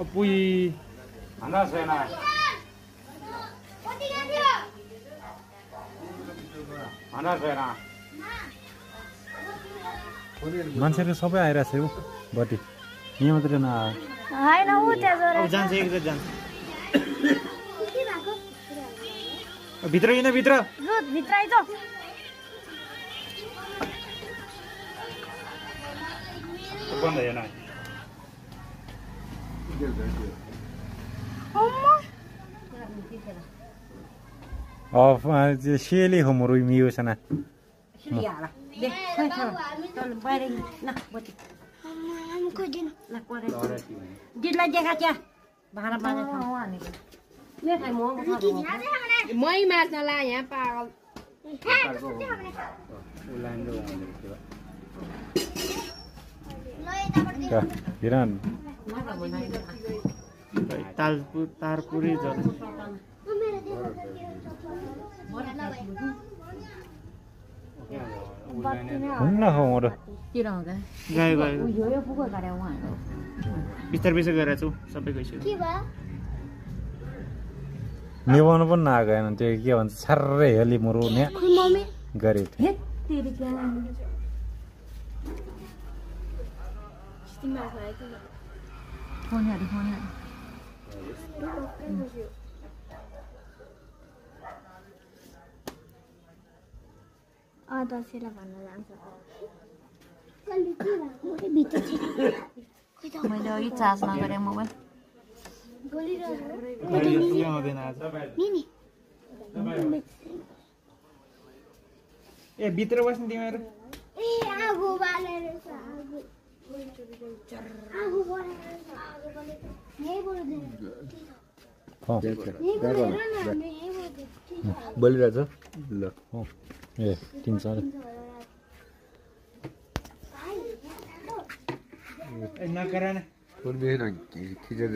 पुई भन्दा छैन भन्दा छैन मान्छेहरू सबै आइरहेको छ उ बटी यहाँ मात्रै नआयो हैन उ त्यहाँ जोरे जान्छ एकजना जान्छ भित्र किन भित्र रुट भित्रै त बन्द हेर्न सिएली हो म रुई मियो सना मै मार्न ला यहाँ पागल हिरान तार पुरै जले हुन्न हो म गयो गयो बिस्तार बिस्तार गरेर छु सबै गइसक्यो निभाउनु पनि नआएको होइन त्यो के भन्छ छर्रै हेली मुरु ने गरे दसैँलाई भन्न जान्छ मैले अघि चार्ज नगरे मोबाइल ए भित्र बस्नु तिमीहरू बोलिरहेछ ल ए 300 नगरा न खिचेर